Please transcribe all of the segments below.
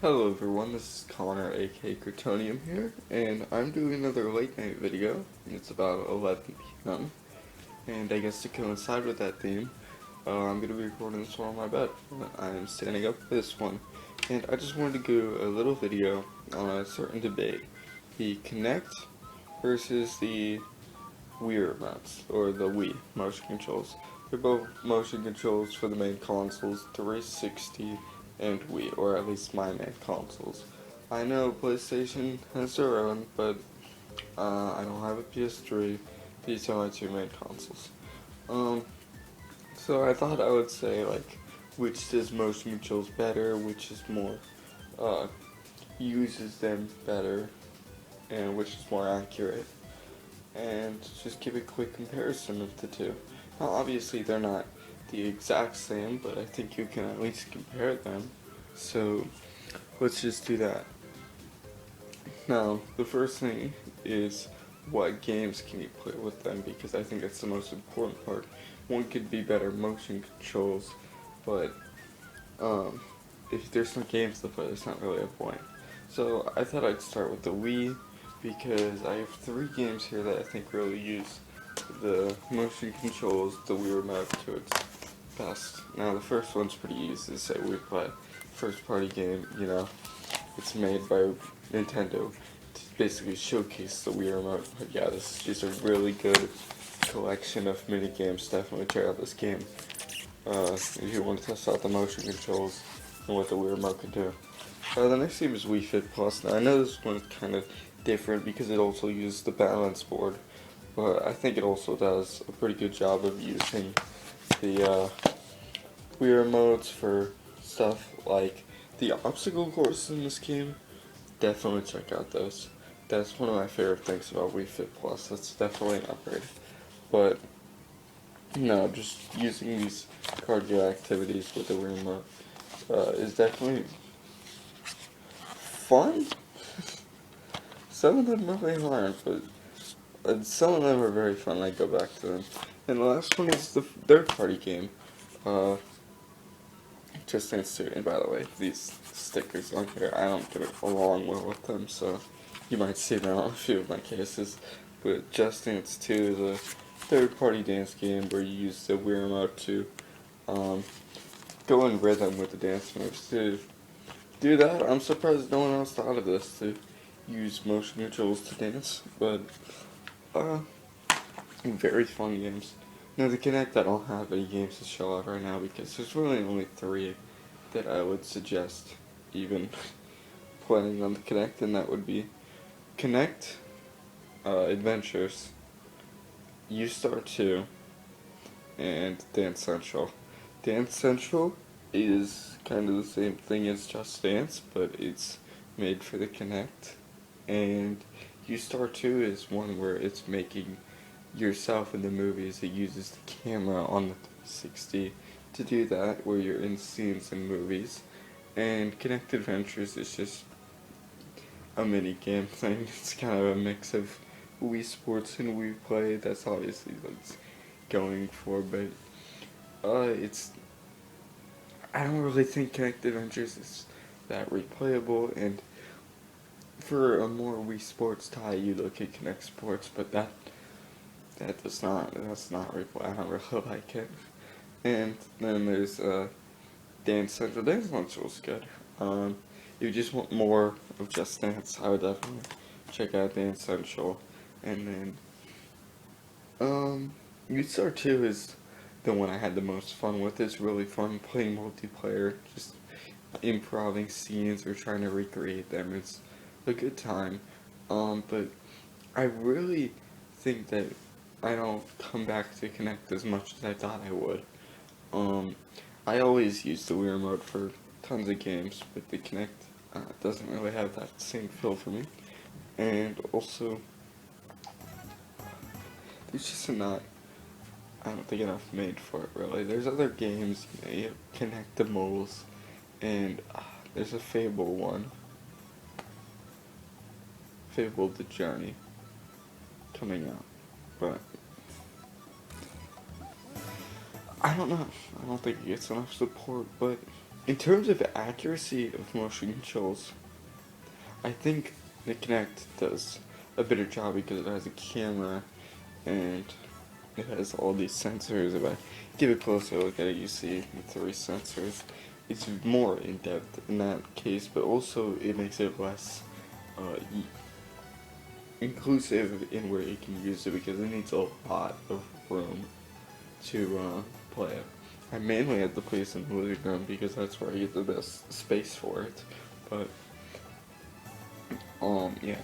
Hello everyone, this is Connor aka Crotonium here, and I'm doing another late night video. It's about 11 p.m. and I guess to coincide with that theme, I'm going to be recording this one on my bed. I'm standing up for this one, and I just wanted to do a little video on a certain debate. The Kinect versus the Wii Remotes, or the Wii motion controls. They're both motion controls for the main consoles, 360 and Wii, or at least my main consoles. I know PlayStation has their own, but I don't have a PS3. These are my two main consoles. So I thought I would say, like, which does motion controls better, which is more, uses them better, and which is more accurate, and just give a quick comparison of the two. Now obviously they're not the exact same, but I think you can at least compare them. So let's just do that. Now the first thing is, what games can you play with them, because I think that's the most important part. One could be better motion controls, but if there's no games to play, there's not really a point. So I thought I'd start with the Wii, because I have 3 games here that I think really use the motion controls, the Wii Remote, to its best. Now the first one's pretty easy to say. We play first party game, it's made by Nintendo to basically showcase the Wii Remote. But yeah, this is just a really good collection of mini games. Definitely check out this game if you want to test out the motion controls and what the Wii Remote can do. The next game is Wii Fit Plus. Now I know this one's kind of different because it also uses the balance board, but I think it also does a pretty good job of using the Wii Remotes for stuff like the obstacle courses in this game. Definitely check out those. That's one of my favorite things about Wii Fit Plus. That's definitely an upgrade. But no, just using these cardio activities with the Wii Remote is definitely fun. Some of them really aren't, but some of them are very fun. I go back to them. And the last one is the third party game. Just Dance 2, and by the way, these stickers on here, I don't get along well with them, so you might see them on a few of my cases. But Just Dance 2 is a third-party dance game where you use the Wii Remote to go in rhythm with the dance moves. To do that, I'm surprised no one else thought of this, to use motion controls to dance, but very fun games. Now the Kinect, I don't have any games to show out right now because there's really only 3 that I would suggest even playing on the Kinect, and that would be Kinect, Adventures, U-Star 2, and Dance Central. Dance Central is kind of the same thing as Just Dance, but it's made for the Kinect, and U-Star 2 is one where it's making yourself in the movies. It uses the camera on the 360 to do that, where you're in scenes in movies. And Kinect Adventures is just a mini game thing. It's kind of a mix of Wii Sports and Wii Play. That's obviously what it's going for, but it's, I don't really think Kinect Adventures is that replayable, and for a more Wii Sports tie, you look at Kinect Sports, but that's not replay. I don't really like it. And then there's Dance Central. Dance Central's good. If you just want more of Just Dance, I would definitely check out Dance Central. And then U-Star 2 is the one I had the most fun with. It's really fun playing multiplayer, just improvising scenes or trying to recreate them. It's a good time. But I really think that I don't come back to Kinect as much as I thought I would. I always use the Wii Remote for tons of games, but the Kinect doesn't really have that same feel for me. And also, there's just not, I don't think, enough made for it, really. There's other games, you have Kinectimals, and there's a Fable one. Fable the Journey coming out, but I don't know. I don't think it gets enough support, but in terms of accuracy of motion controls, I think the Kinect does a better job because it has a camera and it has all these sensors. If I give a closer look at it, you see the 3 sensors. It's more in depth in that case, but also it makes it less uh, inclusive in where you can use it because it needs a lot of room to play it. I mainly have to place in the living room because that's where I get the best space for it. But yeah,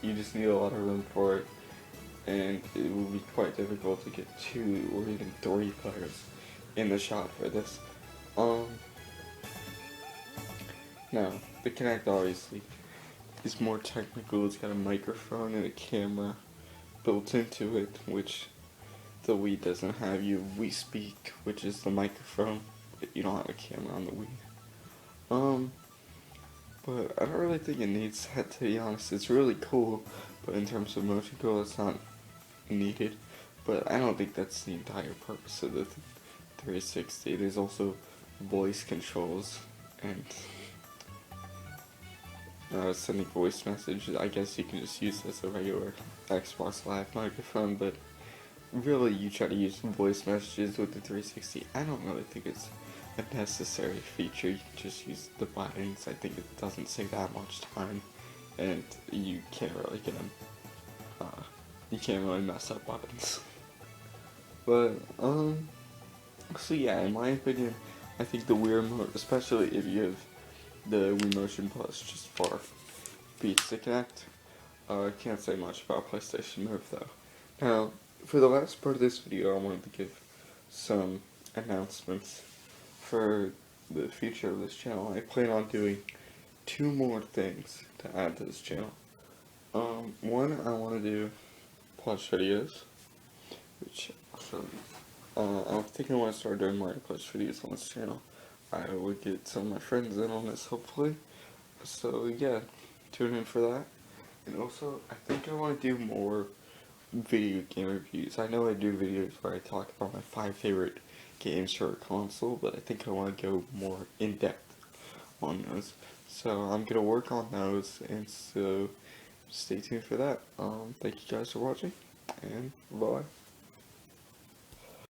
you just need a lot of room for it, and it will be quite difficult to get 2 or even 3 players in the shot for this. Now the Kinect obviously is more technical. It's got a microphone and a camera built into it, which the Wii doesn't have. You have Wii Speak, which is the microphone, but you don't have a camera on the Wii. But I don't really think it needs that, to be honest. It's really cool, but in terms of motion control, it's not needed. But I don't think that's the entire purpose of the 360. There's also voice controls and sending voice messages. I guess you can just use this as a regular Xbox Live microphone, but really you try to use voice messages with the 360. I don't really think it's a necessary feature. You can just use the buttons. I think it doesn't take that much time, and you can't really get them. You can't really mess up buttons. But so yeah, in my opinion, I think the Wii Remote, especially if you have the Wii Motion Plus, just far beats the Kinect. I can't say much about PlayStation Move though. Now, for the last part of this video, I wanted to give some announcements for the future of this channel. I plan on doing 2 more things to add to this channel. One, I want to do plush videos, which I'll show you. I think I want to start doing Mario plush videos on this channel. I will get some of my friends in on this, hopefully. So yeah, tune in for that. And also, I think I want to do more video game reviews. I know I do videos where I talk about my 5 favorite games for a console, but I think I want to go more in depth on those. So I'm gonna work on those, and so stay tuned for that. Thank you guys for watching, and bye.